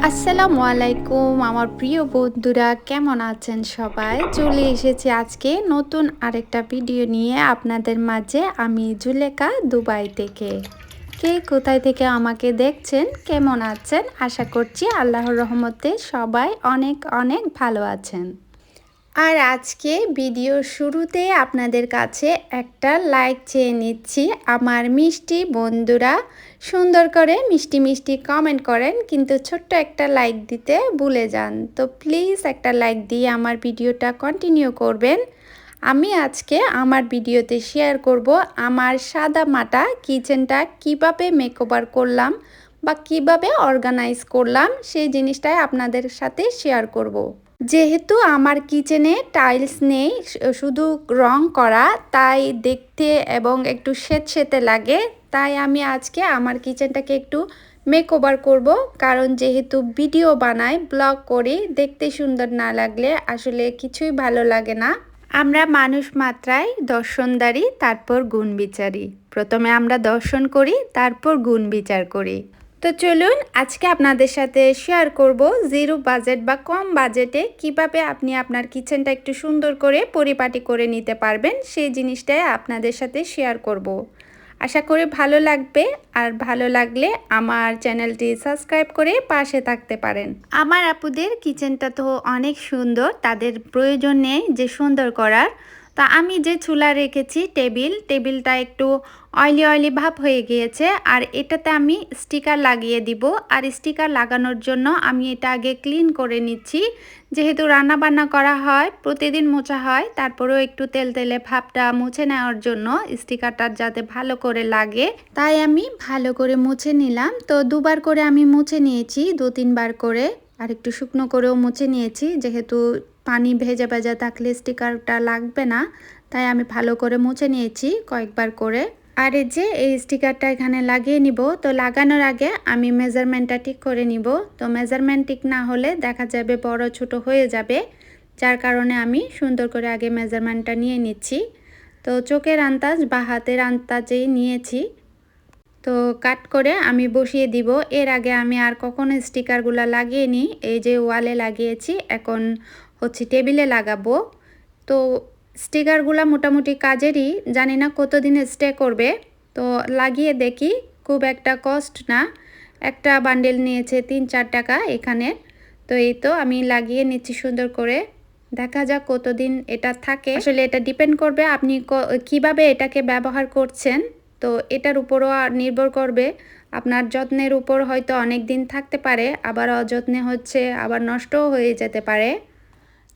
আসসালামু আলাইকুম আমার প্রিয় বন্ধুরা, কেমন আছেন সবাই? চলে এসেছি আজকে নতুন আরেকটা ভিডিও নিয়ে আপনাদের মাঝে। আমি জুলেখা, দুবাই থেকে। কে কোথায় থেকে আমাকে দেখছেন, কেমন আছেন? আশা করছি আল্লাহর রহমতে সবাই অনেক অনেক ভালো আছেন। আর আজকে ভিডিওর শুরুতে আপনাদের কাছে একটা লাইক চেয়ে নিচ্ছি। আমার মিষ্টি বন্ধুরা সুন্দর করে মিষ্টি মিষ্টি কমেন্ট করেন, কিন্তু ছোট্ট একটা লাইক দিতে ভুলে যান। তো প্লিজ একটা লাইক দিয়ে আমার ভিডিওটা কন্টিনিউ করবেন। আমি আজকে আমার ভিডিওতে শেয়ার করব আমার সাদা মাটা কিচেনটা কিভাবে মেকওভার করলাম বা কিভাবে অর্গানাইজ করলাম, সেই জিনিসটাই আপনাদের সাথে শেয়ার করব। যেহেতু আমার কিচেনে টাইলস নেই, শুধু রং করা, তাই দেখতে এবং একটু সেতসেতে লাগে। তাই আমি আজকে আমার কিচেনটাকে একটু মেকওভার করব, কারণ যেহেতু ভিডিও বানাই, ব্লগ করি, দেখতে সুন্দর না লাগলে আসলে কিছুই ভালো লাগে না। আমরা মানুষ মাত্রাই দর্শনদারি, তারপর গুণ বিচারি। প্রথমে আমরা দর্শন করি, তারপর গুণ বিচার করি। তো চলুন আজকে আপনাদের সাথে শেয়ার করব জিরো বাজেট বা কম বাজেটে কিভাবে আপনি আপনার কিচেনটা একটু সুন্দর করে পরিপাটি করে নিতে পারবেন, সেই জিনিসটাই আপনাদের সাথে শেয়ার করব। আশা করি ভালো লাগবে, আর ভালো লাগলে আমার চ্যানেলটি সাবস্ক্রাইব করে পাশে থাকতে পারেন। আমার আপুদের কিচেনটা তো অনেক সুন্দর, তাদের প্রয়োজন নেই যে সুন্দর করার। তা আমি যে চুলা রেখেছি টেবিলটা একটু অয়েলি অয়েলি ভাব হয়ে গিয়েছে, আর এটাতে আমি স্টিকার লাগিয়ে দিব। আর স্টিকার লাগানোর জন্য আমি এটা আগে ক্লিন করে নিচ্ছি। যেহেতু রান্না বান্না করা হয়, প্রতিদিন মোছা হয়, তারপরেও একটু তেলে ভাবটা মুছে নেওয়ার জন্য স্টিকারটা যাতে ভালো করে লাগে, তাই আমি ভালো করে মুছে নিলাম। তো দুবার করে আমি মুছে নিয়েছি, 2-3 বার করে, আর একটু শুকনো করেও মুছে নিয়েছি। যেহেতু পানি ভেজা ভেজা থাকলে স্টিকারটা লাগবে না, তাই আমি ভালো করে মুছে নিয়েছি কয়েকবার করে। আর এই যে এই স্টিকারটা এখানে লাগিয়ে নিব। তো লাগানোর আগে আমি মেজারমেন্টটা ঠিক করে নিব। তো মেজারমেন্ট ঠিক না হলে দেখা যাবে বড় ছোট হয়ে যাবে, যার কারণে আমি সুন্দর করে আগে মেজারমেন্টটা নিয়ে নিচ্ছি। তো চোখের আন্দাজ বা হাতের আন্দাজেই নিয়েছি। তো কাট করে আমি বসিয়ে দিব। এর আগে আমি আর কখনো স্টিকারগুলো লাগিয়ে নিই, এই যে ওয়ালে লাগিয়েছি, এখন হচ্ছে টেবিলে লাগাবো। তো স্টিকারগুলো মোটামুটি কাজেরই, জানি না কতদিন স্টে করবে। তো লাগিয়ে দেখি, খুব একটা কস্ট না, একটা বান্ডেল নিয়েছে 3-4 টাকা এখানে। তো এই তো আমি লাগিয়ে নিচ্ছি সুন্দর করে, দেখা যাক কতদিন এটা থাকে। আসলে এটা ডিপেন্ড করবে আপনি কিভাবে এটাকে ব্যবহার করছেন। তো এটার উপরও নির্ভর করবে, আপনার যত্নের উপর হয়তো অনেক দিন থাকতে পারে, আবার অযত্নে হচ্ছে আবার নষ্টও হয়ে যেতে পারে।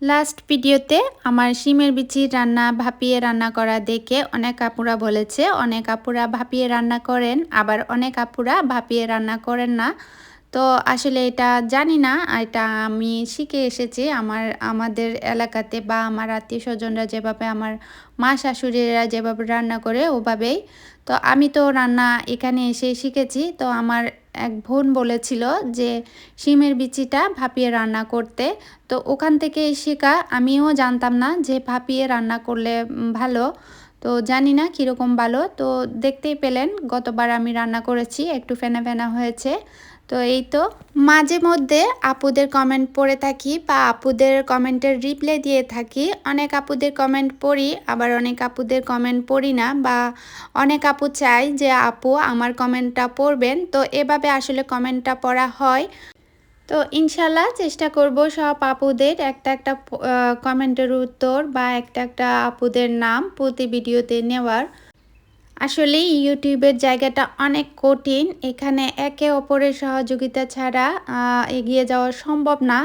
লাস্ট ভিডিওতে আমার শিমের বিচি রান্না ভাপিয়ে রান্না করা দেখে অনেক আপুরা বলেছে, অনেক আপুরা ভাপিয়ে রান্না করেন, আবার অনেক আপুরা ভাপিয়ে রান্না করেন না। তো আসলে এটা জানি না, এটা আমি শিখে এসেছি আমাদের এলাকাতে বা আমার আত্মীয় স্বজনরা যেভাবে, আমার মা শাশুড়িরা যেভাবে রান্না করে ওভাবেই। তো আমি তো রান্না এখানে এসে শিখেছি। তো আমার এক বোন বলেছিল যে শিমের বিচিটা ভাপিয়ে রান্না করতে, তো ওখান থেকে শেখা। আমিও জানতাম না যে ভাপিয়ে রান্না করলে ভালো। তো জানি না কীরকম ভালো। তো দেখতেই পেলেন গতবার আমি রান্না করেছি, একটু ফেনা ফেনা হয়েছে। তো এই তো মাঝে মধ্যে আপুদের কমেন্ট পড়ে থাকি বা আপুদের কমেন্টের রিপ্লাই দিয়ে থাকি। অনেক আপুদের কমেন্ট পড়ি, আবার অনেক আপুদের কমেন্ট পড়ি না, বা অনেক আপু চাই যে আপু আমার কমেন্টটা পড়বেন। তো এভাবে আসলে কমেন্টটা পড়া হয়। তো ইনশাল্লাহ চেষ্টা করব সব আপুদের একটা একটা কমেন্টের উত্তর বা একটা একটা আপুদের নাম প্রতি ভিডিওতে নেওয়ার। আসলে ইউটিউবের জায়গাটা অনেক কঠিন, এখানে একে অপরের সহযোগিতা ছাড়া এগিয়ে যাওয়া সম্ভব না।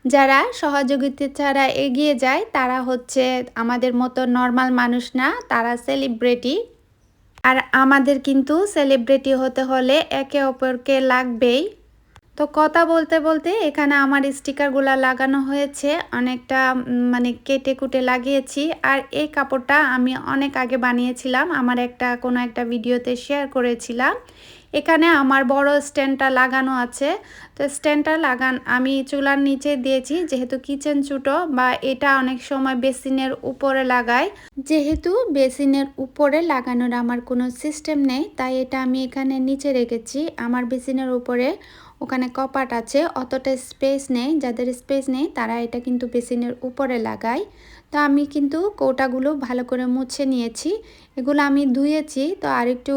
যারা সহযোগিতা ছাড়া এগিয়ে যায় তারা হচ্ছে আমাদের মতো নর্মাল মানুষ না, তারা সেলিব্রিটি। আর আমাদের কিন্তু সেলিব্রিটি হতে হলে একে অপরকে লাগবেই। তো কথা বলতে বলতে এখানে আমার স্টিকারগুলো লাগানো হয়েছে, অনেকটা মানে কেটে কুটে লাগিয়েছি। আর এই কাপড়টা আমি অনেক আগে বানিয়েছিলাম, আমার কোনো একটা ভিডিওতে শেয়ার করেছিলাম। এখানে আমার বড় স্ট্যান্ডটা লাগানো আছে। তো স্ট্যান্ডটা আমি চুলার নিচে দিয়েছি, যেহেতু কিচেন ছোটো, বা এটা অনেক সময় বেসিনের উপরে লাগাই। যেহেতু বেসিনের উপরে লাগানোর আমার কোনো সিস্টেম নেই, তাই এটা আমি এখানে নিচে রেখেছি। আমার বেসিনের উপরে ওখানে কপাট আছে, অতটা স্পেস নেই, যাদের স্পেস নেই তারা এটা কিন্তু বেসিনের উপরে লাগায়। তো আমি কিন্তু কৌটাগুলো ভালো করে মুছে নিয়েছি, এগুলো আমি ধুয়েছি, তো আরেকটু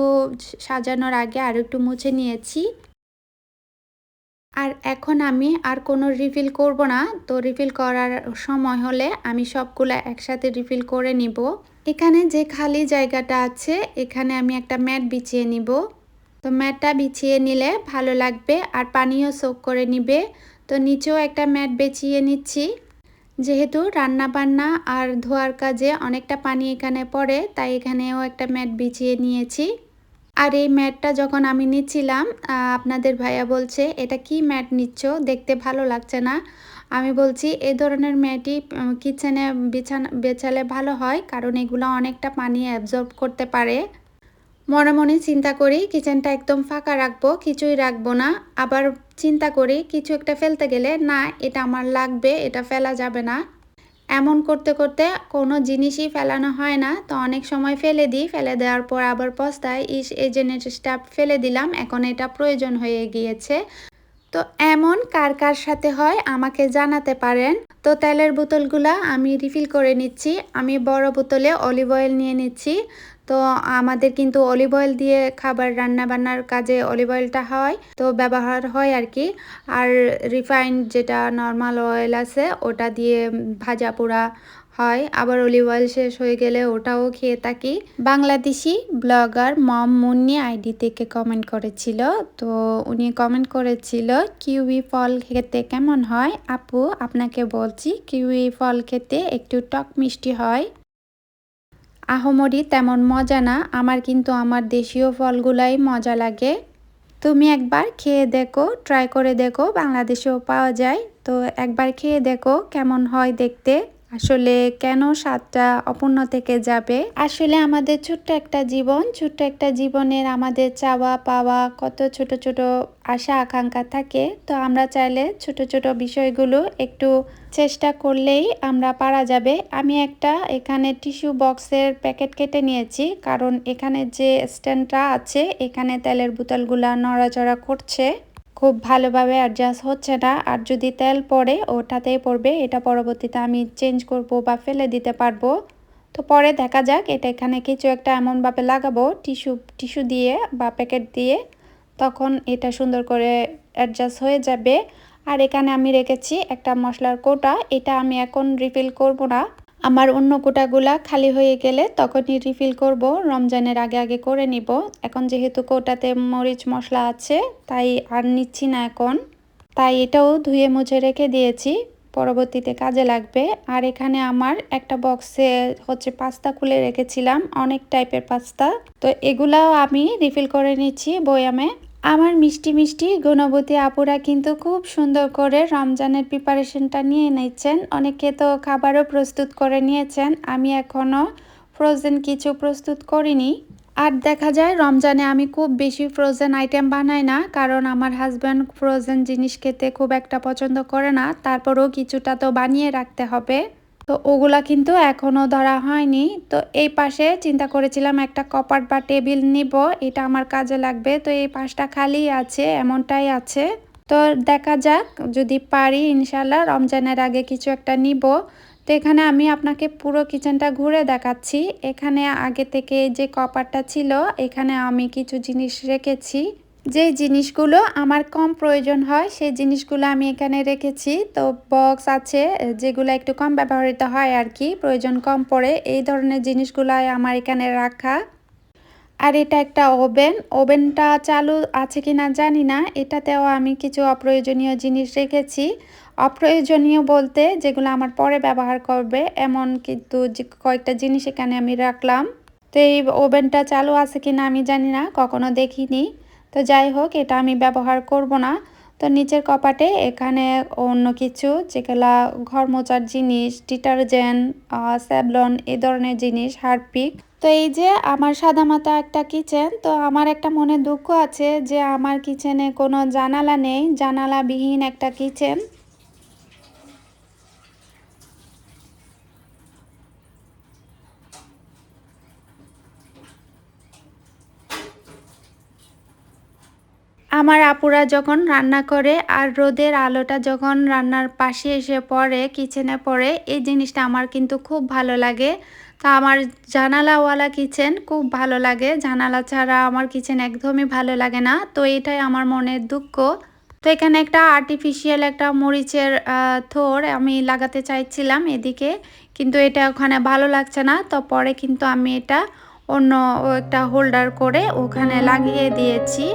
সাজানোর আগে আরেকটু মুছে নিয়েছি। আর এখন আমি আর কোনো রিফিল করব না, তো রিফিল করার সময় হলে আমি সবগুলো একসাথে রিফিল করে নিব। এখানে যে খালি জায়গাটা আছে এখানে আমি একটা ম্যাট বিছিয়ে নিব। তো ম্যাটটা বিছিয়ে নিলে ভালো লাগবে আর পানিও সোক করে নিবে। তো নিচেও একটা ম্যাট বিছিয়ে নিচ্ছি, যেহেতু রান্না বান্না আর ধোয়ার কাজে অনেকটা পানি এখানে পড়ে, তাই এখানেও একটা ম্যাট বিছিয়ে নিয়েছি। আর এই ম্যাটটা যখন আমি নিচ্ছিলাম, আপনাদের ভাইয়া বলছে এটা কি ম্যাট নিচ্ছ, দেখতে ভালো লাগছে না। আমি বলছি এই ধরনের ম্যাটই কিচেনে বেছালে ভালো হয়, কারণ এগুলো অনেকটা পানি অ্যাবজর্ব করতে পারে। মনে মনে চিন্তা করি কিচেনটা একদম ফাঁকা রাখবো, কিছুই রাখবো না। আবার চিন্তা করি কিছু একটা ফেলতে গেলে না, এটা আমার লাগবে, এটা ফেলা যাবে না। এমন করতে করতে কোনো জিনিসই ফেলানো হয় না, তো অনেক সময় ফেলে দিই, ফেলে দেওয়ার পর আবার পস্তায়, এই জিনিসটা ফেলে দিলাম, এখন এটা প্রয়োজন হয়ে গিয়েছে। তো এমন কার কার সাথে হয় আমাকে জানাতে পারেন। তো তেলের বোতলগুলা আমি রিফিল করে নিচ্ছি, আমি বড় বোতলে অলিভ অয়েল নিয়ে নিচ্ছি। তো আমাদের কিন্তু অলিভ অয়েল দিয়ে খাবার রান্না বান্নার কাজে অলিভ অয়েলটা হয়, তো ব্যবহার হয় আর কি। আর রিফাইন্ড যেটা নর্মাল অয়েল আছে ওটা দিয়ে ভাজা পোড়া হয়, আবার অলিভ অয়েল শেষ হয়ে গেলে ওটাও খেয়ে থাকি। বাংলাদেশি ব্লগার মম মুন্নি আইডি থেকে কমেন্ট করেছিল, তো উনি কমেন্ট করেছিল কিউই ফল খেতে কেমন হয়। আপু আপনাকে বলছি, কিউই ফল খেতে একটু টক মিষ্টি হয়, আহমরি তেমন মজা না, আমার কিন্তু আমার দেশীয় ফলগুলাই মজা লাগে। তুমি একবার খেয়ে দেখো, ট্রাই করে দেখো, বাংলাদেশেও পাওয়া যায়, তো একবার খেয়ে দেখো কেমন হয় দেখতে। আসলে কেন স্বাদটা অপূর্ণ থেকে যাবে। আসলে আমাদের ছোট্ট একটা জীবন, ছোট্ট একটা জীবনের আমাদের চাওয়া পাওয়া কত ছোট ছোট আশা আকাঙ্ক্ষা থাকে, তো আমরা চাইলে ছোট ছোট বিষয়গুলো একটু চেষ্টা করলেই আমরা পারা যাবে। আমি একটা এখানে টিস্যু বক্সের প্যাকেট কেটে নিয়েছি, কারণ এখানে যে স্ট্যান্ডটা আছে এখানে তেলের বোতলগুলা নড়াচড়া করছে, খুব ভালোভাবে অ্যাডজাস্ট হচ্ছে না। আর যদি তেল পড়ে ওটাতেই পড়বে, এটা পরবর্তীতে আমি চেঞ্জ করব বা ফেলে দিতে পারবো। তো পরে দেখা যাক, এটা এখানে কিছু একটা এমনভাবে লাগাবো টিস্যু দিয়ে বা প্যাকেট দিয়ে, তখন এটা সুন্দর করে অ্যাডজাস্ট হয়ে যাবে। আর এখানে আমি রেখেছি একটা মশলার কৌটা, এটা আমি এখন রিফিল করব না, আমার অন্য কোটাগুলা খালি হয়ে গেলে তখনই রিফিল করব, রমজানের আগে আগে করে নিব। এখন যেহেতু কোটাতে মরিচ মশলা আছে তাই আর নিচ্ছি না এখন, তাই এটাও ধুয়ে মুছে রেখে দিয়েছি, পরবর্তীতে কাজে লাগবে। আর এখানে আমার একটা বক্সে হচ্ছে পাস্তা খুলে রেখেছিলাম, অনেক টাইপের পাস্তা, তো এগুলাও আমি রিফিল করে নিচ্ছি বয়ামে। আমার মিষ্টি মিষ্টি গুণবতী আপুরা কিন্তু খুব সুন্দর করে রমজানের প্রিপারেশনটা নিয়ে নিচ্ছেন, অনেকে তো খাবারও প্রস্তুত করে নিয়েছেন, আমি এখনও ফ্রোজেন কিছু প্রস্তুত করিনি। আর দেখা যায় রমজানে আমি খুব বেশি ফ্রোজেন আইটেম বানাই না, কারণ আমার হাজব্যান্ড ফ্রোজেন জিনিস খেতে খুব একটা পছন্দ করে না, তারপরেও কিছুটা তো বানিয়ে রাখতে হবে, তো ওগুলা কিন্তু এখনও ধরা হয়নি। তো এই পাশে চিন্তা করেছিলাম একটা কপাট বা টেবিল নিব, এটা আমার কাজে লাগবে, তো এই পাশটা খালি আছে, এমনটাই আছে। তো দেখা যাক, যদি পারি ইনশাল্লাহ রমজানের আগে কিছু একটা নিব। তো এখানে আমি আপনাকে পুরো কিচেনটা ঘুরে দেখাচ্ছি। এখানে আগে থেকে যে কপাটটা ছিল এখানে আমি কিছু জিনিস রেখেছি, যে জিনিসগুলো আমার কম প্রয়োজন হয় সেই জিনিসগুলো আমি এখানে রেখেছি। তো বক্স আছে যেগুলো একটু কম ব্যবহৃত হয় আর কি, প্রয়োজন কম পড়ে, এই ধরনের জিনিসগুলাই আমার এখানে রাখা। আর এটা একটা ওভেনটা চালু আছে কিনা জানি না, এটাতেও আমি কিছু অপ্রয়োজনীয় জিনিস রেখেছি। অপ্রয়োজনীয় বলতে যেগুলো আমার পরে ব্যবহার করবে এমন কিন্তু কয়েকটা জিনিস এখানে আমি রাখলাম। তো এই ওভেনটা চালু আছে কিনা আমি জানি না, কখনো দেখিনি। তো যাই হোক, এটা আমি ব্যবহার করব না। তো নিচের কপাটে এখানে অন্য কিছু যেগুলা ঘর মোছার জিনিস, ডিটারজেন্ট, স্যাভলন এই ধরনের জিনিস, হারপিক। তো এই যে আমার সাদামাটা একটা কিচেন, তো আমার একটা মনে দুঃখ আছে যে আমার কিচেনে কোনো জানালা নেই, জানালাবিহীন একটা কিচেন। আমার আপুরা যখন রান্না করে আর রোদের আলোটা যখন রান্নার পাশে এসে পড়ে, কিচেনে পড়ে, এই জিনিসটা আমার কিন্তু খুব ভালো লাগে। তা আমার জানালাওয়ালা কিচেন খুব ভালো লাগে। জানালা ছাড়া আমার কিচেন একদমই ভালো লাগে না। তো এটাই আমার মনের দুঃখ। তো এখানে একটা আর্টিফিশিয়াল একটা মরিচের থোড় আমি লাগাতে চাইছিলাম এদিকে, কিন্তু এটা ওখানে ভালো লাগছে না। তো পরে কিন্তু আমি এটা অন্য একটা হোল্ডার করে ওখানে লাগিয়ে দিয়েছি।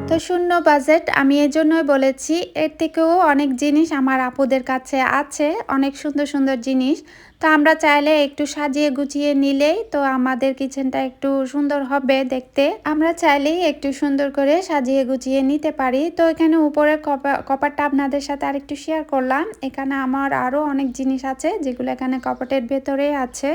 তো শূন্য বাজেট আমি এজন্যই বলেছি, এর থেকেও অনেক জিনিস আমার আপুদের কাছে আছে, অনেক সুন্দর সুন্দর জিনিস। তো আমরা চাইলে একটু সাজিয়ে গুছিয়ে নিলেই তো আমাদের কিচেনটা একটু সুন্দর হবে দেখতে। আমরা চাইলেই একটু সুন্দর করে সাজিয়ে গুছিয়ে নিতে পারি। তো এখানে উপরে কপারটা আপনাদের সাথে আরেকটু শেয়ার করলাম। এখানে আমার আরও অনেক জিনিস আছে যেগুলো এখানে কপাটের ভেতরে আছে।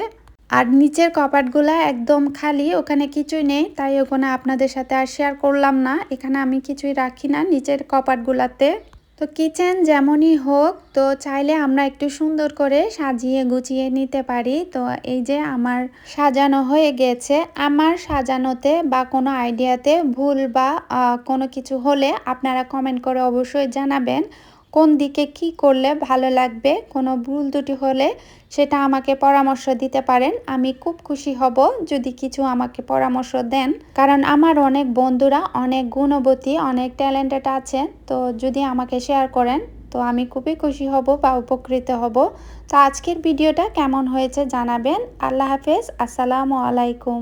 আর নিচের কপাটগুলা একদম খালি, ওখানে কিছুই নেই, তাই ওখানে আপনাদের সাথে আর শেয়ার করলাম না। এখানে আমি কিছুই রাখি না নিচের কপাটগুলাতে। তো কিচেন যেমনই হোক, তো চাইলে আমরা একটু সুন্দর করে সাজিয়ে গুছিয়ে নিতে পারি। তো এই যে আমার সাজানো হয়ে গেছে। আমার সাজানোতে বা কোনো আইডিয়াতে ভুল বা কোনো কিছু হলে আপনারা কমেন্ট করে অবশ্যই জানাবেন কোন দিকে কি করলে ভালো লাগবে। কোনো ভুল ত্রুটি হলে সেটা আমাকে পরামর্শ দিতে পারেন। আমি খুব খুশি হব যদি কিছু আমাকে পরামর্শ দেন, কারণ আমার অনেক বন্ধুরা অনেক গুণবতী, অনেক ট্যালেন্টেড আছেন। তো যদি আমাকে শেয়ার করেন তো আমি খুবই খুশি হব বা উপকৃত হব। তো আজকের ভিডিওটা কেমন হয়েছে জানাবেন। আল্লাহ হাফেজ, আসসালামু আলাইকুম।